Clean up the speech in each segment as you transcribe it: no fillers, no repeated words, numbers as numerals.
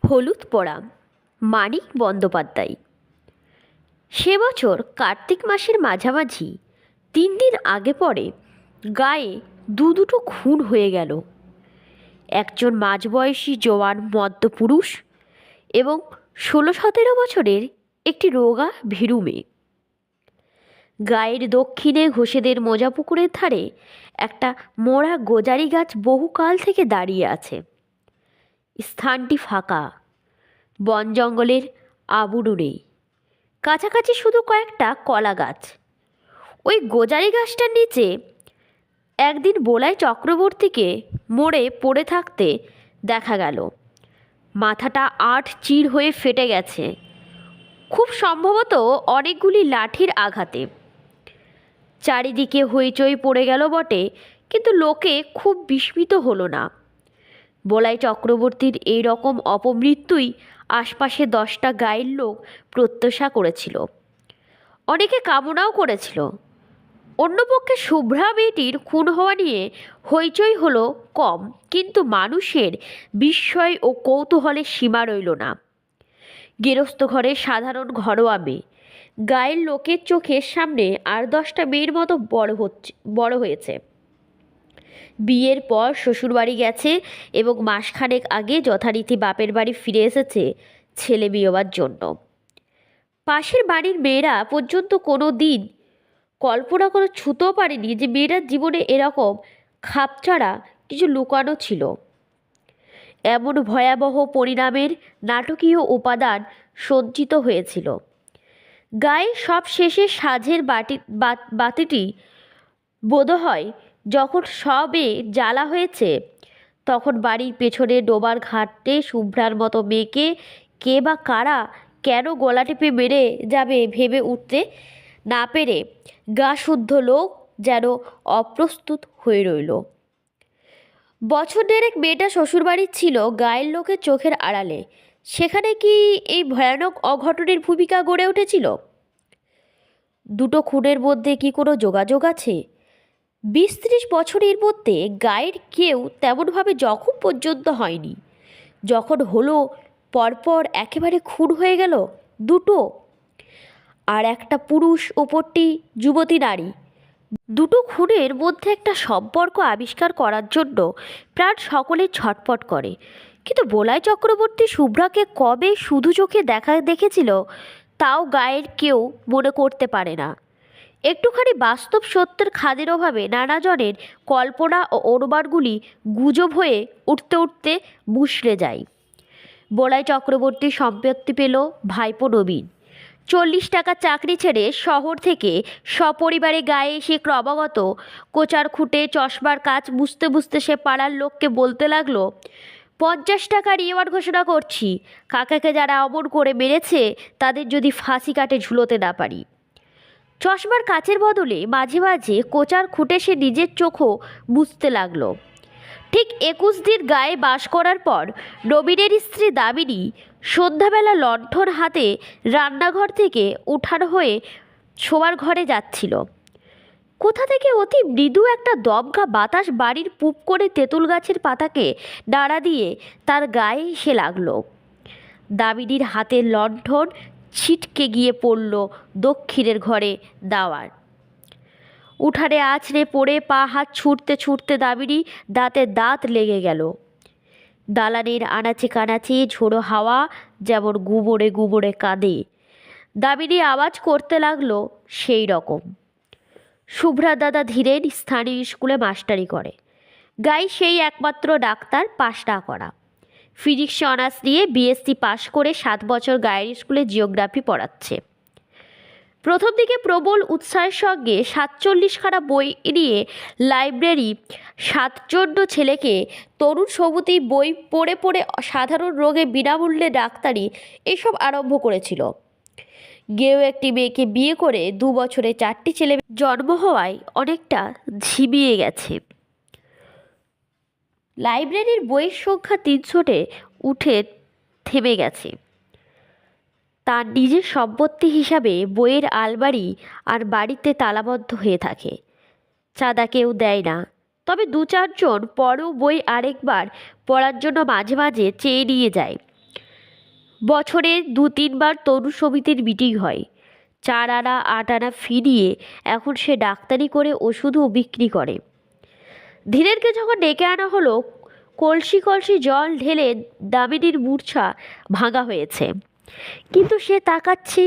হলুদ পড়া মানিক বন্দ্যোপাধ্যায়। সে বছর কার্তিক মাসের মাঝামাঝি 3 দিন আগে পরে গায়ে দুটো খুন হয়ে গেল। একজন মাঝবয়সী জোয়ান মদ্যপুরুষ এবং 16-17 বছরের একটি রোগা ভীরু মেয়ে। গায়ের দক্ষিণে ঘোষেদের মোজাপুকুরের ধারে একটা মোড়া গোজারি গাছ বহুকাল থেকে দাঁড়িয়ে আছে। স্থানটি ফাঁকা, বন জঙ্গলের আবরু নেই, কাছাকাছি শুধু কয়েকটা কলা গাছ। ওই গোজারি গাছটার নিচে একদিন বোলাই চক্রবর্তীকে মোড়ে পড়ে থাকতে দেখা গেল। মাথাটা 8 চির হয়ে ফেটে গেছে, খুব সম্ভবত অনেকগুলি লাঠির আঘাতে। চারিদিকে হইচই পড়ে গেল বটে, কিন্তু লোকে খুব বিস্মিত হলো না। বোলাই চক্রবর্তীর এই রকম অপমৃত্যুই আশপাশে 10টা গাঁয়ের লোক প্রত্যাশা করেছিল, অনেকে কামনাও করেছিল। অন্যপক্ষে শুভ্রা মেয়েটির খুন হওয়া নিয়ে হইচই হলো কম, কিন্তু মানুষের বিস্ময় ও কৌতূহলের সীমা রইল না। গেরস্ত ঘরের সাধারণ ঘরোয়া মেয়ে, গায়ের লোকের চোখের সামনে আর 10টা মেয়ের মতো বড় হয়েছে। বিয়ের পর শ্বশুরবাড়ি গেছে এবং মাসখানেক আগে যথারীতি বাপের বাড়ি ফিরে এসেছে ছেলে বিয়োবার জন্য। পাশের বাড়ির মেয়েরা পর্যন্ত কোনো দিন কল্পনা করে ছুঁতেও পারেনি যে মেয়েরার জীবনে এরকম খাপছাড়া কিছু লুকানো ছিল। এমন ভয়াবহ পরিণামের নাটকীয় উপাদান সঞ্চিত হয়েছিল। গায়ে সব শেষে সাঝের বাতিটি বোধহয় যখন সবে জ্বালা হয়েছে, তখন বাড়ির পেছনে ডোবার ঘাটে শুভ্রার মতো মেয়েকে কে বা কারা কেন গলা টিপে মেরে যাবে ভেবে উঠতে না পেরে গা শুদ্ধ লোক যেন অপ্রস্তুত হয়ে রইল। বছর দেড়েক মেয়েটা শ্বশুরবাড়ির ছিল গায়ের লোকের চোখের আড়ালে। সেখানে কি এই ভয়ানক অঘটনের ভূমিকা গড়ে উঠেছিল? দুটো খুনের মধ্যে কি কোনো যোগাযোগ আছে? 20-30 বছরের মধ্যে গায়ের কেউ তেমনভাবে জখম পর্যন্ত হয়নি, যখন হলো পরপর একেবারে খুন হয়ে গেল দুটো। আর একটা পুরুষ, ওপরটি যুবতী নারী। দুটো খুনের মধ্যে একটা সম্পর্ক আবিষ্কার করার জন্য প্রাণ সকলের ছটপট করে, কিন্তু বোলাই চক্রবর্তী শুভ্রাকে কবে শুধু চোখে দেখেছিল তাও গায়ের কেউ মনে করতে পারে না। একটুখানি বাস্তব সত্যের খাদের অভাবে নানাজনের কল্পনা ও অনুমানগুলি গুজব হয়ে উঠতে উঠতে মুষড়ে যায়। বোলাই চক্রবর্তী সম্পত্তি পেল ভাইপো নবীন। 40 টাকা চাকরি ছেড়ে শহর থেকে সপরিবারে গায়ে এসে ক্রমাগত কোচার খুঁটে চশমার কাজ বুঝতে বুঝতে সে পাড়ার লোককে বলতে লাগলো, 50 টাকা রিওয়ার্ড ঘোষণা করছি, কাকাকে যারা অমর করে মেরেছে তাদের যদি ফাঁসি কাটে ঝুলোতে না পারি। চশমার কাচের বদলে মাঝে মাঝে কোচার খুঁটে সে নিজের চোখও বুঝতে লাগলো। ঠিক 21 দিন গায়ে বাস করার পর নবীনের স্ত্রী দামিনী সন্ধ্যাবেলা লণ্ঠন হাতে রান্নাঘর থেকে উঠান হয়ে শোয়ার ঘরে যাচ্ছিল। কোথা থেকে অতি মৃদু একটা দমকা বাতাস বাড়ির পুপ করে তেঁতুল গাছের পাতাকে নাড়া দিয়ে তার গায়ে এসে লাগলো। দামিনীর হাতের লণ্ঠন ছিটকে গিয়ে পড়ল দক্ষিণের ঘরে দাওয়ার। উঠানে আছড়ে পড়ে পা হাত ছুটতে ছুটতে দামিনী দাঁতে দাঁত লেগে গেল। দালানের আনাচে কানাচে ঝোড়ো হাওয়া যেমন গুবরে গুবরে কাঁদে, দামিনী আওয়াজ করতে লাগলো সেই রকম। শুভ্রা দাদা ধীরেন স্থানীয় স্কুলে মাস্টারি করে। গাই সেই একমাত্র ডাক্তার পাশ না করা। ফিজিক্সে অনার্স নিয়ে বিএসসি পাশ করে 7 বছর গায়ের স্কুলে জিওগ্রাফি পড়াচ্ছে। প্রথম দিকে প্রবল উৎসাহের সঙ্গে 47খানা বই নিয়ে লাইব্রেরি 7 জন্য ছেলেকে তরুণ সবুতি বই পড়ে পড়ে সাধারণ রোগে বিনামূল্যে ডাক্তারি এসব আরম্ভ করেছিল। গেও একটি মেয়েকে বিয়ে করে 2 বছরে 4টি ছেলে জন্ম হওয়ায় অনেকটা ঝিমিয়ে গেছে। লাইব্রেরির বইয়ের সংখ্যা 300-তে উঠে থেমে গেছে। তার নিজের সম্পত্তি হিসাবে বইয়ের আলমারি আর বাড়িতে তালাবদ্ধ হয়ে থাকে। চাঁদা কেউ দেয় না, তবে 2-4 জন পরেও বই আরেকবার পড়ার জন্য মাঝে মাঝে চেয়ে নিয়ে যায়। বছরে 2-3 বার তরুণ সমিতির মিটিং হয়। 4 আনা 8 আনা ফি নিয়ে এখন সে ডাক্তারি করে ওষুধও বিক্রি করে। ধীরেনকে যখন ডেকে আনা হলো, কলসি কলসি জল ঢেলে দামিনীর মূর্ছা ভাঙা হয়েছে, কিন্তু সে তাকাচ্ছে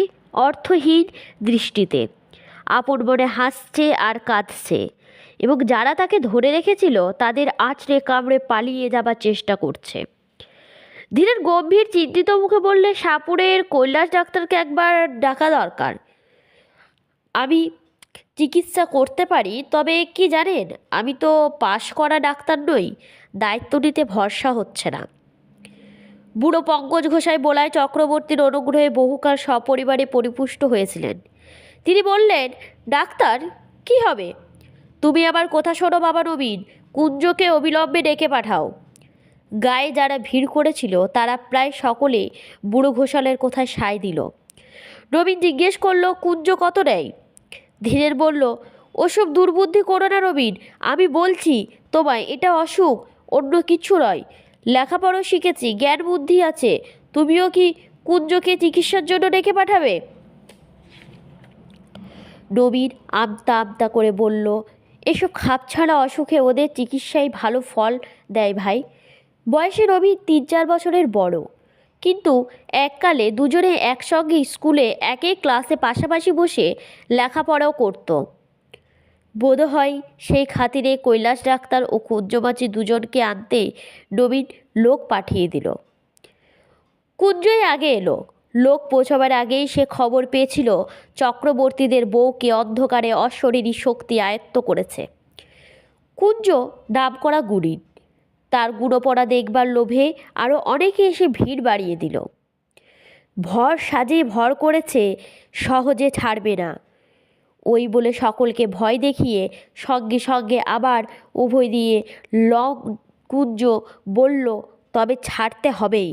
অর্থহীন দৃষ্টিতে, আপন মনে হাসছে আর কাঁদছে, এবং যারা তাকে ধরে রেখেছিল তাদের আঁচড়ে কামড়ে পালিয়ে যাবার চেষ্টা করছে। ধীরেন গম্ভীর চিন্তিত মুখে বললে, সাপুরের কৈলাস ডাক্তারকে একবার ডাকা দরকার। আমি চিকিৎসা করতে পারি, তবে কি জানেন, আমি তো পাশ করা ডাক্তার নই, দায়িত্ব নিতে ভরসা হচ্ছে না। বুড়ো পঙ্কজ ঘোষাই বোলায় চক্রবর্তীর অনুগ্রহে বহুকাল সপরিবারে পরিপুষ্ট হয়েছিলেন। তিনি বললেন, ডাক্তার কি হবে? তুমি আবার কথা শোনো বাবা নবীন, কুঞ্জকে অবিলম্বে ডেকে পাঠাও। গায়ে যারা ভিড় করেছিল তারা প্রায় সকলে বুড়ো ঘোষালের কথায় সায় দিল। নবীন জিজ্ঞেস করলো, কুঞ্জ কত নেয়? ধীরেন বলল, ওসব দুর্বুদ্ধি করো না নবীন, আমি বলছি তোমায়, এটা অসুখ, অন্য কিছু নয়। লেখাপড়া শিখেছি, জ্ঞান বুদ্ধি আছে, তুমিও কি কুঞ্জকে চিকিৎসার জন্য ডেকে পাঠাবে? নবীন আমতা আমতা করে বলল, এসব খাপছাড়া অসুখে ওদের চিকিৎসায় ভালো ফল দেয় ভাই। বয়সে নবীন 3-4 বছরের বড়, কিন্তু এককালে দুজনে একসঙ্গে স্কুলে একই ক্লাসে পাশাপাশি বসে লেখাপড়াও করত। বোধহয় সেই খাতিরে কৈলাস ডাক্তার ও কুঞ্জমাচি দুজনকে আনতে নবীন লোক পাঠিয়ে দিল। কুঞ্জই আগে এলো। লোক পৌঁছাবার আগেই সে খবর পেয়েছিল চক্রবর্তীদের বউকে অন্ধকারে অশরীরী শক্তি আয়ত্ত করেছে। কুঞ্জ নামকরা গুণী, তার গুণপড়া দেখবার লোভে আরও অনেকে এসে ভিড় বাড়িয়ে দিল। ভর সাজে ভর করেছে, সহজে ছাড়বে না, ওই বলে সকলকে ভয় দেখিয়ে সঙ্গে সঙ্গে আবার উভয় দিয়ে কুঞ্জ বলল, তবে ছাড়তে হবেই,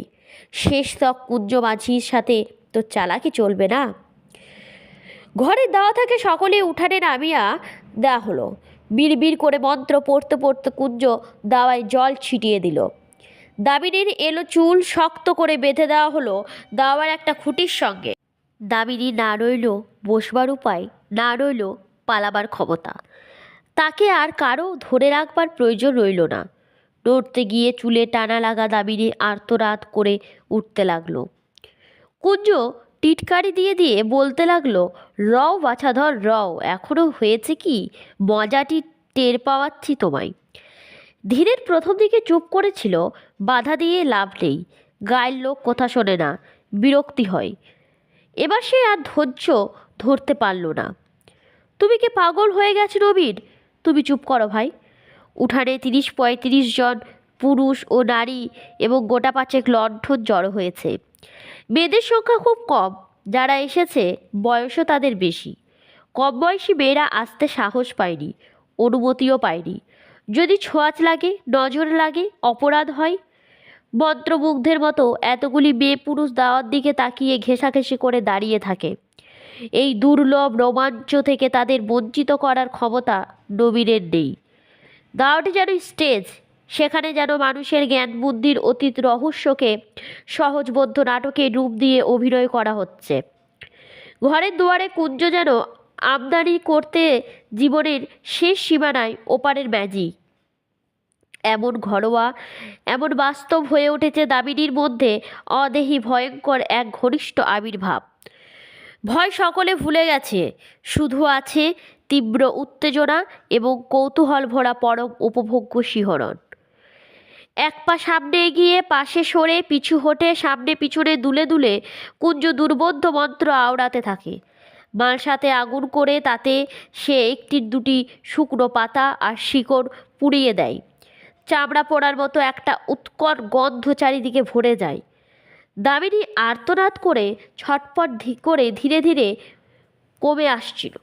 শেষ তক কুঞ্জ মাঝির সাথে তো চালাকি চলবে না। ঘরের দেওয়া থেকে সকলে উঠানে নামিয়া দেওয়া হলো। বিড়বিড় করে মন্ত্র পড়তে পড়তে কুঞ্জ দাওয়ায় জল ছিটিয়ে দিল। দামিনীর এলো চুল শক্ত করে বেঁধে দেওয়া হলো দাওয়ার একটা খুঁটির সঙ্গে। দামিনী না রইল বসবার উপায়, না রইল পালাবার ক্ষমতা। তাকে আর কারো ধরে রাখবার প্রয়োজন রইল না। নড়তে গিয়ে চুলে টানা লাগা দামিনী আর্তনাদ করে উঠতে লাগলো। কুঞ্জ টিটকারি দিয়ে দিয়ে বলতে লাগলো, রও বাছাধর রও, এখনও হয়েছে কি, মজাটি টের পাওয়াচ্ছি তোমায়। ধীরের প্রথম দিকে চুপ করেছিল, বাধা দিয়ে লাভ নেই, গায়ের লোক কথা শোনে না, বিরক্তি হয়। এবার সে আর ধৈর্য ধরতে পারল না। তুমি কি পাগল হয়ে গেছো নবীন? তুমি চুপ করো ভাই। উঠানে 30-35 জন পুরুষ ও নারী এবং গোটা 5 লণ্ঠন জড়ো হয়েছে। মেয়েদের সংখ্যা খুব কম, যারা এসেছে বয়সও তাদের বেশি। কম বয়সী মেয়েরা আসতে সাহস পায়নি, অনুমতিও পায়নি। যদি ছোঁয়াচ লাগে, নজর লাগে, অপরাধ হয়। মন্ত্রমুগ্ধের মতো এতগুলি মেয়ে পুরুষ দাওয়ার দিকে তাকিয়ে ঘেঁষাঘেঁষি করে দাঁড়িয়ে থাকে। এই দুর্লভ রোমাঞ্চ থেকে তাদের বঞ্চিত করার ক্ষমতা নবীনের নেই। দাওয়াটি যেন স্টেজ, সেখানে যেন মানুষের জ্ঞান বুদ্ধির অতীত রহস্যকে সহজবোধ্য নাটকের রূপ দিয়ে অভিনয় করা হচ্ছে। ঘরের দুয়ারে কুঞ্জ যেন আমদানি করতে জীবনের শেষ সীমানায় ওপারের ম্যাজিক। এমন ঘরোয়া, এমন বাস্তব হয়ে উঠেছে দামিনীর মধ্যে অদেহি ভয়ঙ্কর এক ঘনিষ্ঠ আবির্ভাব। ভয় সকলে ভুলে গেছে, শুধু আছে তীব্র উত্তেজনা এবং কৌতূহল ভরা পরম উপভোগ্য শিহরণ। এক পা সামনে এগিয়ে, পাশে সরে, পিছু হটে, সামনে পিছনে দুলে দুলে কুঞ্জ দুর্বোধ্য মন্ত্র আওড়াতে থাকে। মালসাতে আগুন করে তাতে সে 1-2টি শুকনো পাতা আর শিকড় পুড়িয়ে দেয়। চামড়া পোড়ার মতো একটা উৎকট গন্ধ চারিদিকে ভরে যায়। দামিনী আর্তনাদ করে ছটপট করে ধীরে ধীরে কমে আসছিল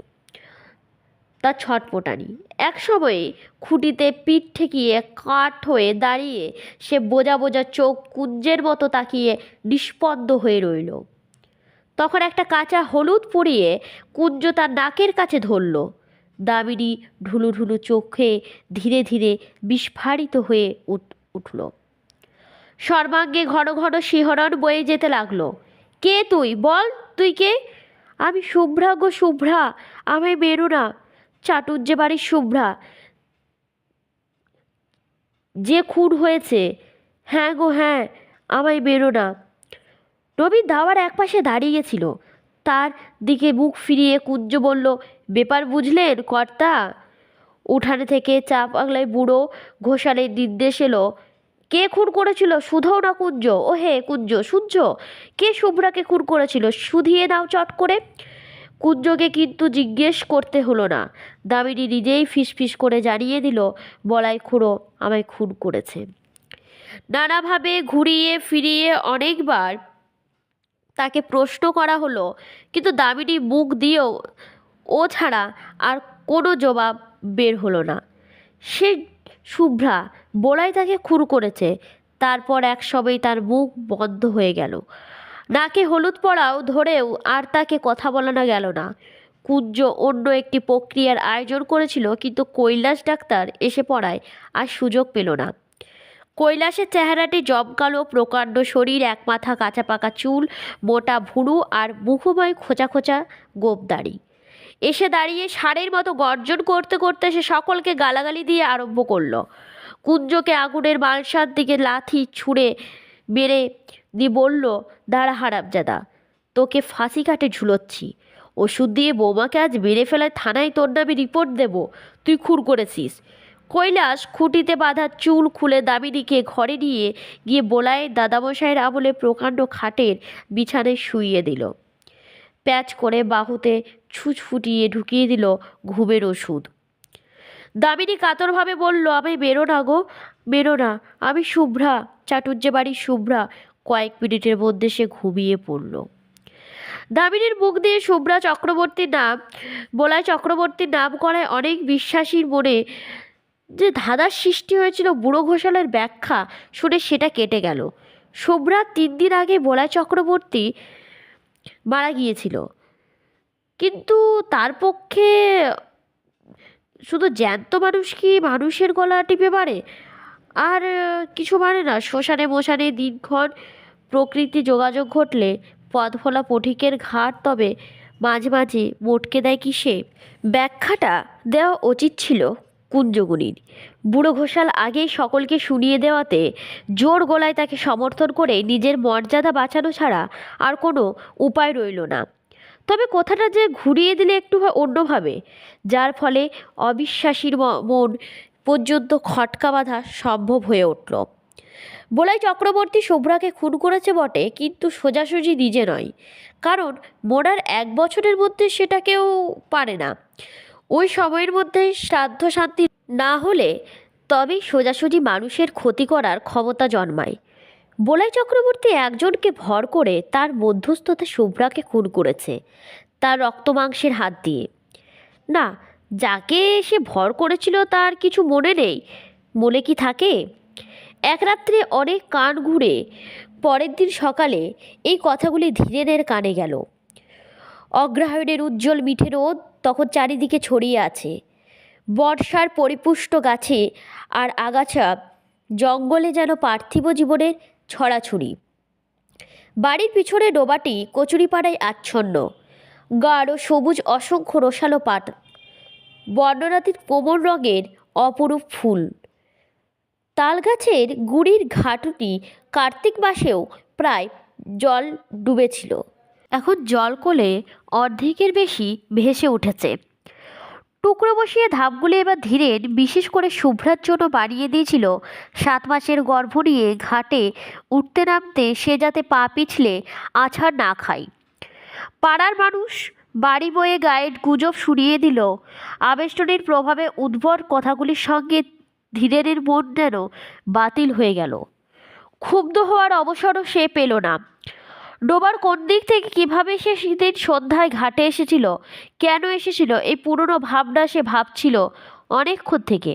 তার ছটপটানি। এক সময়ে খুঁটিতে পিঠ ঠেকিয়ে কাঠ হয়ে দাঁড়িয়ে সে বোঝা বোঝা চোখ কুঞ্জের মতো তাকিয়ে নিস্পন্দ হয়ে রইল। তখন একটা কাঁচা হলুদ পুড়িয়ে কুঞ্জ তার নাকের কাছে ধরল। দামিনী ঢুলু ঢুলু চোখে ধীরে ধীরে বিস্ফারিত হয়ে উঠল। সর্বাঙ্গে ঘন ঘন শিহরণ বয়ে যেতে লাগলো। কে তুই? বল, তুই কে? আমি শুভ্রা গো, শুভ্রা, আমায় বেরো না। চাটুজ্জে বাড়ির শুভ্রা, যে খুন হয়েছে। হ্যাঁ গো হ্যাঁ, আমায় বেরো না। রবি দাওয়ার একপাশে দাঁড়িয়েছিল, তার দিকে মুখ ফিরিয়ে কুঞ্জ বলল, ব্যাপার বুঝলেন কর্তা? উঠানে থেকে চা পাগলায় বুড়ো ঘোষালের নির্দেশ এলো। কে খুন করেছিল? শুধোও না কুঞ্জ। ও হে কুঞ্জ, শুনছ? কে শুভ্রাকে খুন করেছিল? শুধিয়ে দাও চট করে। কুঞ্জকে কিন্তু জিজ্ঞেস করতে হলো না, দামিনী নিজেই ফিসফিস করে জানিয়ে দিল, বলাই খুড়ো আমায় খুন করেছে। নানাভাবে ঘুরিয়ে ফিরিয়ে অনেকবার তাকে প্রশ্ন করা হলো, কিন্তু দামিনী মুখ দিয়েও ও ছাড়া আর কোনো জবাব বের হলো না। সে শুভ্রা, বলাই তাকে খুন করেছে। তারপর এক সময় তার মুখ বন্ধ হয়ে গেল। নাকে হলুদ পড়াও ধরেও আর তাকে কথা বলানো গেল না। কুঞ্জ অন্য একটি প্রক্রিয়ার আয়োজন করেছিল, কিন্তু কৈলাস ডাক্তার এসে পড়ায় আর সুযোগ পেল না। কৈলাসের চেহারাটি জমকালো, প্রকাণ্ড শরীর, এক মাথা কাঁচা পাকা চুল, মোটা ভুরু আর মুখময় খোঁচা খোঁচা গোঁপদাড়ি। এসে দাঁড়িয়ে ষাঁড়ের মতো গর্জন করতে করতে সে সকলকে গালাগালি দিয়ে আরম্ভ করলো। কুঞ্জকে আগুনের মালসার দিকে লাথি ছুঁড়ে মেরে দিয়ে বলল, দাঁড়া হারামজাদা, তোকে ফাঁসি কাটে ঝুলোচ্ছি। ওষুধ দিয়ে বৌমাকে আজ মেরে ফেলায় থানায় তোর নামে রিপোর্ট দেব, তুই খুন করেছিস। কৈলাস খুঁটিতে বাঁধা চুল খুলে দামিনীকে ঘরে নিয়ে গিয়ে বোলাইয়ের দাদামশাইয়ের আমলে প্রকাণ্ড খাটের বিছানায় শুইয়ে দিল। প্যাচ করে বাহুতে ছুঁচ ফুটিয়ে ঢুকিয়ে দিল ঘুমের ওষুধ। দামিনী কাতরভাবে বলল, আমায় বেরো না গো, বেরো না, আমি শুভ্রা, চাটুজ্জে বাড়ির শুভ্রা। কয়েক মিনিটের মধ্যে সে ঘুমিয়ে পড়ল। দামিনীর মুখ দিয়ে শুভ্রা চক্রবর্তীর নাম, বলাই চক্রবর্তীর নাম করায় অনেক বিশ্বাসীর মনে যে ধাঁধার সৃষ্টি হয়েছিল বুড়ো ঘোষালের ব্যাখ্যা শুনে সেটা কেটে গেল। শুভ্রা 3 দিন আগে বলাই চক্রবর্তী মারা গিয়েছিল, কিন্তু তার পক্ষে শুধু জ্যান্ত মানুষ কি মানুষের গলা টিপে মারে? আর কিছু মানে না, শ্মশানে মশানে দিনক্ষণ প্রকৃতি যোগাযোগ ঘটলে পথ ভোলা পথিকের ঘাট তবে মাঝে মাঝে মোটকে দেয় কিসে? ব্যাখ্যাটা দেওয়া উচিত ছিল কুঞ্জগুনির। বুড়ো ঘোষাল আগেই সকলকে শুনিয়ে দেওয়াতে জোর গলায় তাকে সমর্থন করে নিজের মর্যাদা বাঁচানো ছাড়া আর কোনো উপায় রইল না। তবে কথাটা যে ঘুরিয়ে দিলে একটু অন্যভাবে, যার ফলে অবিশ্বাসীর মন পর্যন্ত খটকা বাঁধা সম্ভব হয়ে উঠল। বলাই চক্রবর্তী শুভ্রাকে খুন করেছে বটে, কিন্তু সোজাসুজি নিজে নয়, কারণ মোড়ার 1 বছরের মধ্যে সেটা কেউ পারে না। ওই সময়ের মধ্যে শ্রাদ্ধ শান্তি না হলে তবেই সোজাসুজি মানুষের ক্ষতি করার ক্ষমতা জন্মায়। বলাই চক্রবর্তী একজনকে ভর করে তার মধ্যস্থতা শুভ্রাকে খুন করেছে, তার রক্তমাংসের হাত দিয়ে। না, যাকে সে ভর করেছিল তার কিছু মনে নেই, মনে কি থাকে? এক রাত্রে অনেক কান ঘুরে পরের দিন সকালে এই কথাগুলি ধীরেনের কানে গেল। অগ্রহায়ণের উজ্জ্বল মিঠে রোদ তখন চারিদিকে ছড়িয়ে আছে। বর্ষার পরিপুষ্ট গাছে আর আগাছা জঙ্গলে যেন পার্থিব জীবনের ছড়াছড়ি। বাড়ির পিছনে ডোবাটি কচুরিপাড়ায় আচ্ছন্ন, গাঢ় সবুজ অসংখ্য রসালো পাট, বর্ণনাতীত কোমল রঙের অপরূপ ফুল। তালগাছের গুড়ির ঘাটটি কার্তিক মাসেও প্রায় জল ডুবেছিল, এখন জলকলে অর্ধেকের বেশি ভেসে উঠেছে। টুকরো বসিয়ে ধাপগুলি এবার ধীরেন বিশেষ করে শুভ্রার জন্য বানিয়ে দিয়েছিল 7 মাসের গর্ভ নিয়ে ঘাটে উঠতে নামতে সে যাতে পা পিছলে আছাড় না খায়। পাড়ার মানুষ বাড়ি বয়ে গায়ের গুজব শুনিয়ে দিল। আবেষ্টনীর প্রভাবে উদ্ভট কথাগুলির সঙ্গে ধীরেনের মন যেন বাতিল হয়ে গেল। ক্ষুব্ধ হওয়ার অবসরও সে পেল না। ডোবার কোন দিক থেকে কীভাবে সে শীতের সন্ধ্যায় ঘাটে এসেছিল, কেন এসেছিল, এই পুরনো ভাবনা সে ভাবছিল অনেকক্ষণ থেকে।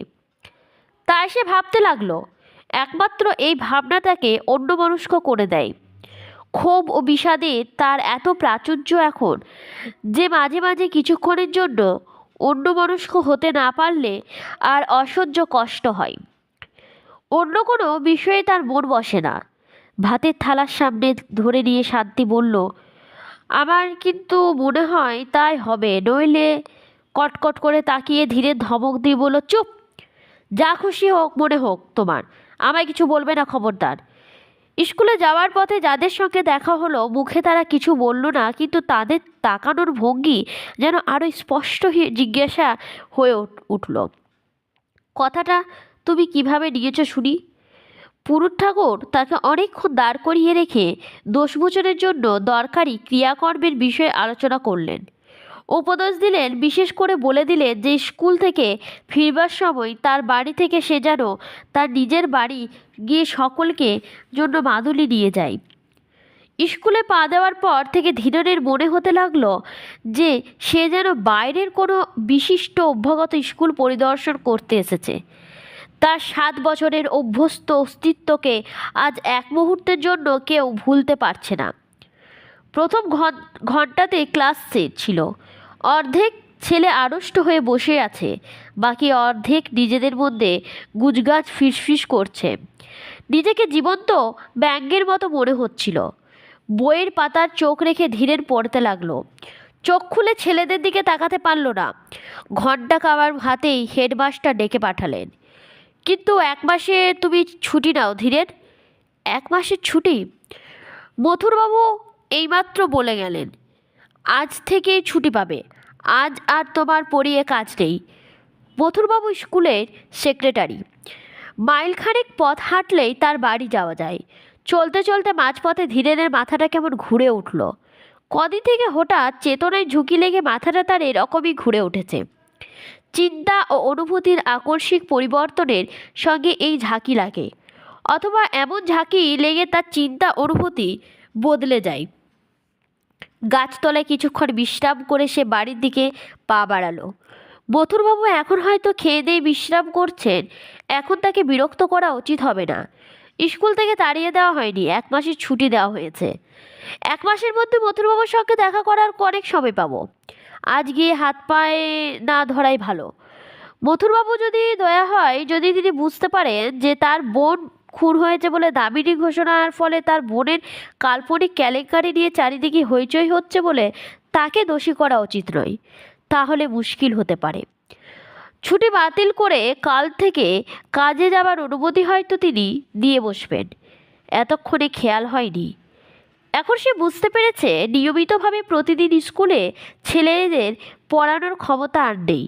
তাই সে ভাবতে লাগলো, একমাত্র এই ভাবনা তাকে অন্যমনস্ক করে দেয়। ক্ষোভ ও বিষাদে তার এত প্রাচুর্য এখন যে মাঝে মাঝে কিছুক্ষণের জন্য অন্যমনস্ক হতে না পারলে আর অসহ্য কষ্ট হয়। অন্য কোনো বিষয়ে তার মন বসে না। ভাতের থালার সামনে ধরে নিয়ে শান্তি বলল, আমার কিন্তু মনে হয় তাই হবে, নইলে। কটকট করে তাকিয়ে ধীরে ধমক দিয়ে বলল, চুপ! যা খুশি হোক মনে হোক তোমার, আমায় কিছু বলবে না, খবরদার। স্কুলে যাওয়ার পথে যাদের সঙ্গে দেখা হলো, মুখে তারা কিছু বলল না, কিন্তু তাদের তাকানোর ভঙ্গি যেন আরও স্পষ্ট জিজ্ঞাসা হয়ে উঠল, কথাটা তুমি কিভাবে নিয়েছো শুনি? পুরুত ঠাকুর তাকে অনেকক্ষণ দাঁড় করিয়ে রেখে দোষমোচনের জন্য দরকারি ক্রিয়াকর্মের বিষয়ে আলোচনা করলেন। উপদেশ দিলেন, বিশেষ করে বলে দিলেন যে স্কুল থেকে ফিরবার সময় তার বাড়ি থেকে সে যেন তার নিজের বাড়ি গিয়ে সকলকে জন্য মাদুলি নিয়ে যায়। স্কুলে পা দেওয়ার পর থেকে ধীরেনের মনে হতে লাগলো যে সে যেন বাইরের কোনো বিশিষ্ট অভ্যাগত স্কুল পরিদর্শন করতে এসেছে। তার 7 বছরের অভ্যস্ত অস্তিত্বকে আজ এক মুহূর্তের জন্য কেউ ভুলতে পারছে না। প্রথম ঘন্টাতে ক্লাস ছিল। অর্ধেক ছেলে আড়ষ্ট হয়ে বসে আছে, বাকি অর্ধেক নিজেদের মধ্যে গুজগাছ ফিসফিস করছে। নিজেকে জীবন্ত ব্যাঙের মতো মনে হচ্ছিল। বইয়ের পাতার চোখ রেখে ধীরের পড়তে লাগলো। চোখ খুলে ছেলেদের দিকে তাকাতে পারল না। ঘন্টা খাওয়ার হাতেই হেডমাস্টার ডেকে পাঠালেন। কিন্তু 1 মাসে তুমি ছুটি নাও ধীরেন। 1 মাসের ছুটি? মথুরবাবু এইমাত্র বলে গেলেন আজ থেকেই ছুটি পাবে। আজ আর তোমার পড়িয়ে কাজ নেই। মথুরবাবু স্কুলের সেক্রেটারি। মাইলখানেক পথ হাঁটলেই তার বাড়ি যাওয়া যায়। চলতে চলতে মাঝপথে ধীরেনের মাথাটা কেমন ঘুরে উঠল। কদিন থেকে হঠাৎ চেতনায় ঝুঁকি লেগে মাথাটা তার এরকমই ঘুরে উঠেছে। চিন্তা ও অনুভূতির আকস্মিক পরিবর্তনের সঙ্গে এই ঝাঁকি লাগে, অথবা এমন ঝাঁকি লেগে তার চিন্তা অনুভূতি বদলে যায়। গাছতলায় কিছুক্ষণ বিশ্রাম করে সে বাড়ির দিকে পা বাড়ালো। মথুরবাবু এখন হয়তো খেয়ে দিয়ে বিশ্রাম করছেন। এখন তাকে বিরক্ত করা উচিত হবে না। স্কুল থেকে তাড়িয়ে দেওয়া হয়নি, 1 মাসের ছুটি দেওয়া হয়েছে। 1 মাসের মধ্যে মথুরবাবুর সঙ্গে দেখা করার অনেক সময় পাবো। আজ গিয়ে হাত পায়ে না ধরাই ভালো। মথুরবাবু যদি দয়া হয়, যদি তিনি বুঝতে পারেন যে তার বোন খুন হয়েছে বলে দাবিনী ঘোষণার ফলে তার বোনের কাল্পনিক কেলেঙ্কারি নিয়ে চারিদিকে হইচই হচ্ছে বলে তাকে দোষী করা উচিত নয়, তাহলে মুশকিল হতে পারে। ছুটি বাতিল করে কাল থেকে কাজে যাবার অনুমতি হয়তো তিনি দিয়ে বসবেন। এতক্ষণে খেয়াল হয়নি। এখন সে বুঝতে পেরেছে নিয়মিতভাবে প্রতিদিন স্কুলে ছেলেদের পড়ানোর ক্ষমতা আর নেই।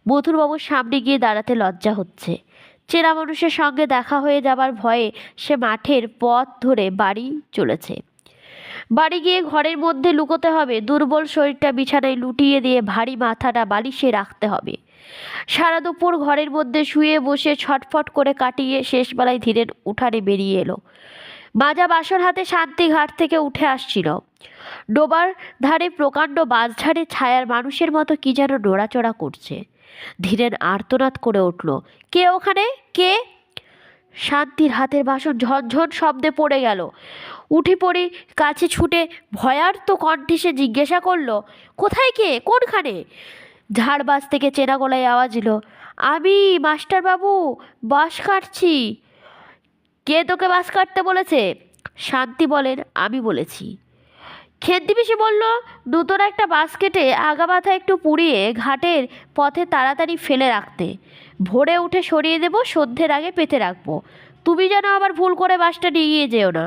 মথুরবাবুর সামনে গিয়ে দাঁড়াতে লজ্জা হচ্ছে। চেনা মানুষের সঙ্গে দেখা হয়ে যাবার ভয়ে সে মাঠের পথ ধরে বাড়ি চলেছে। বাড়ি গিয়ে ঘরের মধ্যে লুকোতে হবে। দুর্বল শরীরটা বিছানায় লুটিয়ে দিয়ে ভারী মাথাটা বালিশে রাখতে হবে। সারা দুপুর ঘরের মধ্যে শুয়ে বসে ছটফট করে কাটিয়ে শেষবেলায় ধীরের উঠানে বেরিয়ে এলো। মাজা বাসন হাতে শান্তি ঘাট থেকে উঠে আসছিল। ডোবার ধারে প্রকাণ্ড বাঁশঝাড়ে ছায়ার মানুষের মতো কি যেন নড়াচড়া করছে। ধীরেন আর্তনাদ করে উঠল, কে ওখানে, কে? শান্তির হাতের বাসন ঝনঝন শব্দে পড়ে গেল। উঠে পড়ে কাছে ছুটে ভয়ার্ত কণ্ঠে সে জিজ্ঞাসা করল, কোথায় কে, কোনখানে? ঝাড়বাস থেকে চেনা গলায় আওয়াজ এলো, আমি মাস্টারবাবু, বাঁশ কাটছি। কে তোকে বাঁশ কাটতে বলেছে? শান্তি বলেন, আমি বলেছি। খেদ্দি পিসি বলল, নূতন একটা বাঁশ কেটে আগা মাথা একটু পুড়িয়ে ঘাটের পথে তাড়াতাড়ি ফেলে রাখতে। ভোরে উঠে সরিয়ে দেব, সন্ধ্যের আগে পেতে রাখবো। তুমি যেন আবার ভুল করে বাঁশটা নিয়ে যেও না।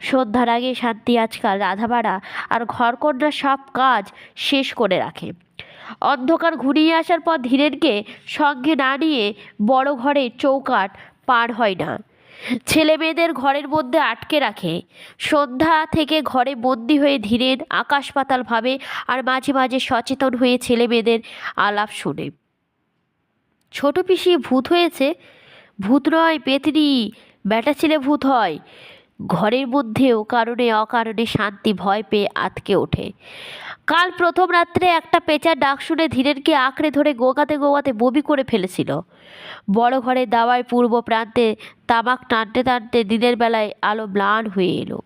সন্ধ্যার আগে শান্তি আজকাল রাধাবাড়া আর ঘরকন্যার সব কাজ শেষ করে রাখে। অন্ধকার ঘুরিয়ে আসার পর ধীরেনকে সঙ্গে না নিয়ে বড় ঘরের চৌকাঠ পার হয় না। ছেলে মেয়েদের ঘরের মধ্যে আটকে রাখে। সন্ধ্যা থেকে ঘরে বন্দি হয়ে ধীরেন আকাশ পাতাল ভাবে, আর মাঝে মাঝে সচেতন হয়ে ছেলে মেয়েদের আলাপ শোনে। ছোট পিসি ভূত হয়েছে? ভূত নয় পেতনি, বেটা ছেলে ভূত হয়। ঘরের মধ্যেও কারণে অকারণে শান্তি ভয় পেয়ে আতকে ওঠে। কাল প্রথম রাত্রে একটা পেঁচার ডাক শুনে ধীরেনকে আঁকড়ে ধরে গোগাতে গোগাতে বমি করে ফেলেছিল। বড় ঘরের দাওয়ায় পূর্ব প্রান্তে তামাক টানতে টানতে দিনের বেলায় আলো ম্লান হয়ে এলো।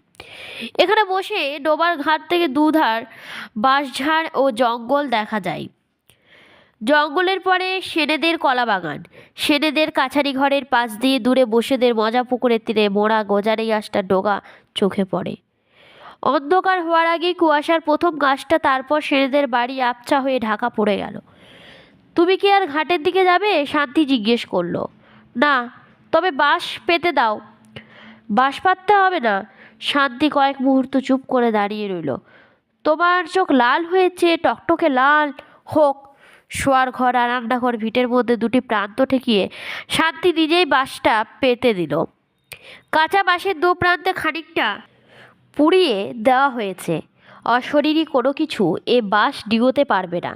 এখানে বসে ডোবার ঘাট থেকে দুধার বাঁশঝাড় ও জঙ্গল দেখা যায়। জঙ্গলের পরে সেনেদের কলাবাগান, সেনেদের কাছারি ঘরের পাশ দিয়ে দূরে বসেদের মজা পুকুরের তীরে মোড়া গোজারি গাছটা ডোগা চোখে পড়ে। অন্ধকার হওয়ার আগেই কুয়াশার প্রথম গাছটা, তারপর সেনেদের বাড়ি আবছা হয়ে ঢাকা পড়ে গেল। তুমি কি আর ঘাটের দিকে যাবে? শান্তি জিজ্ঞেস করলো। না, তবে বাঁশ পেতে দাও। বাঁশ পাততে হবে না। শান্তি কয়েক মুহূর্ত চুপ করে দাঁড়িয়ে রইল। তোমার চোখ লাল হয়েছে, টকটকে লাল হোক। শোয়ার ঘর আর রান্নাঘর ভিটের মধ্যে দুটি প্রান্ত ঠেকিয়ে শান্তি নিজেই বাঁশটা পেতে দিল। কাঁচা বাঁশের দু প্রান্তে খানিকটা পুড়িয়ে দেওয়া হয়েছে। অশরীরী কোনো কিছু এ বাঁশ ডিগোতে পারবে না।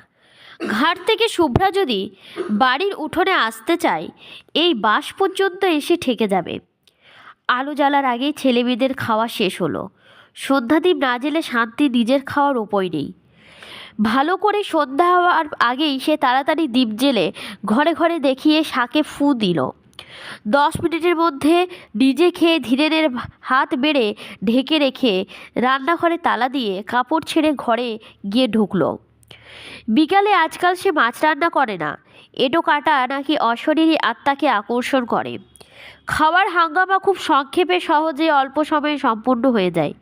ঘাট থেকে শুভ্রা যদি বাড়ির উঠোনে আসতে চায়, এই বাঁশ পর্যন্ত এসে ঠেকে যাবে। আলো জ্বালার আগেই ছেলেমেয়েদের খাওয়া শেষ হলো। সন্ধ্যাদীপ না জেলে শান্তি নিজের খাওয়ার উপায় নেই। ভালো করে সন্ধ্যা হওয়ার আগেই সে তাড়াতাড়ি দ্বীপ জেলে ঘরে ঘরে দেখিয়ে শাকে ফু দিল। 10 মিনিটের মধ্যে নিজে খেয়ে ধীরেনের হাত বেড়ে ঢেকে রেখে রান্নাঘরে তালা দিয়ে কাপড় ছেড়ে ঘরে গিয়ে ঢুকলো। বিকালে আজকাল সে মাছ রান্না করে না। এঁটো কাটা নাকি অশরীরী আত্মাকে আকর্ষণ করে। খাওয়ার হাঙ্গামা খুব সংক্ষেপে সহজে অল্প সময়ে সম্পূর্ণ হয়ে যায়।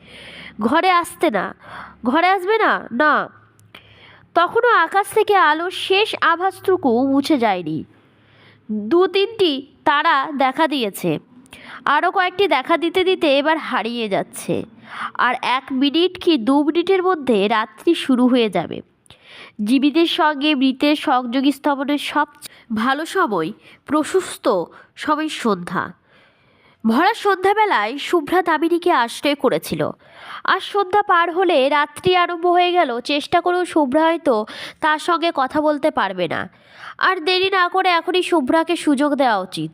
ঘরে আসতে না, ঘরে আসবে না, না। তখনও আকাশ থেকে আলোর শেষ আভাসটুকু মুছে যায়নি। 2-3টি তারা দেখা দিয়েছে, আরও কয়েকটি দেখা দিতে দিতে এবার হারিয়ে যাচ্ছে। আর 1 মিনিট কি 2 মিনিটের মধ্যে রাত্রি শুরু হয়ে যাবে। জীবিতের সঙ্গে মৃতের সংযোগী স্তবনের সব ভালো সময়, প্রশস্ত সময় সন্ধ্যা। ভরা সন্ধ্যাবেলায় শুভ্রা দামিনীকে আশ্রয় করেছিল। আর সন্ধ্যা পার হলে রাত্রি আরম্ভ হয়ে গেল। চেষ্টা করেও শুভ্রা হয়তো তার সঙ্গে কথা বলতে পারবে না। আর দেরি না করে এখনই শুভ্রাকে সুযোগ দেওয়া উচিত।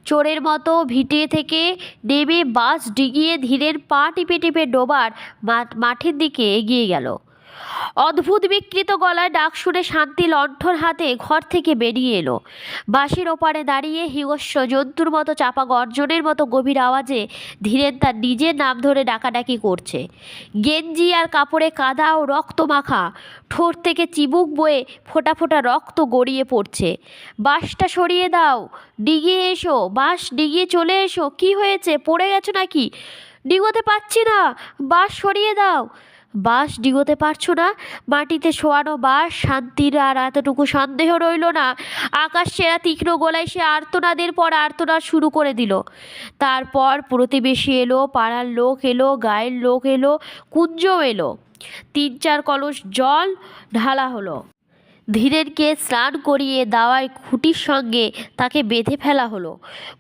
চোরের মতো ভিটে থেকে নেমে বাস ডিগিয়ে ধীরের পা টিপে টিপে ডোবার মাঠের দিকে এগিয়ে গেল। অদ্ভুত বিকৃত গলায় ডাক শুনে শান্তি লণ্ঠন হাতে ঘর থেকে বেরিয়ে এলো। বাঁশের ওপারে দাঁড়িয়ে হিংস্র জন্তুর মতো চাপা গর্জনের মতো গভীর আওয়াজে ধীরেন তার নিজের নাম ধরে ডাকাডাকি করছে। গেঞ্জি আর কাপড়ে কাদা ও রক্ত মাখা, ঠোঁট থেকে চিবুক বয়ে ফোঁটা ফোঁটা রক্ত গড়িয়ে পড়ছে। বাঁশটা সরিয়ে দাও, ডিগিয়ে এসো, বাঁশ ডিগিয়ে চলে এসো। কি হয়েছে, পড়ে গেছো নাকি? ডিগোতে পারছি না, বাঁশ সরিয়ে দাও। বাঁশ ডিগোতে পারছো না? মাটিতে শোয়ানো বাঁশ। শান্তির আর এতটুকু সন্দেহ রইল না। আকাশ ছেঁড়া তীক্ষ্ণ গলায় সে আর্তনাদের পর আর্তনাদ শুরু করে দিল। তারপর প্রতিবেশী এলো, পাড়ার লোক এলো, গায়ের লোক এলো, কুঞ্জও এলো। 3-4 কলস জল ঢালা হলো। ধীরেনকে স্নান করিয়ে দাওয়ায় খুঁটির সঙ্গে তাকে বেঁধে ফেলা হলো।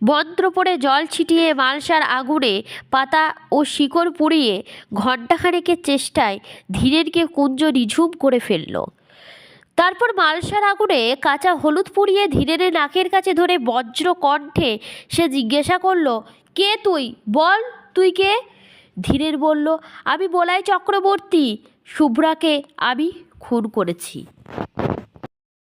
মন্ত্র পড়ে জল ছিটিয়ে মালসার আগুনে পাতা ও শিকড় পুড়িয়ে ঘণ্টাখানেকের চেষ্টায় ধীরেনকে কুঞ্জ নিঝুম করে ফেলল। তারপর মালসার আগুনে কাঁচা হলুদ পুড়িয়ে ধীরেনের নাকের কাছে ধরে বজ্র কণ্ঠে সে জিজ্ঞাসা করল, কে তুই? বল, তুই কে? ধীরেন বলল, আমি বলাই চক্রবর্তী। শুভ্রাকে আমি খুন করেছি।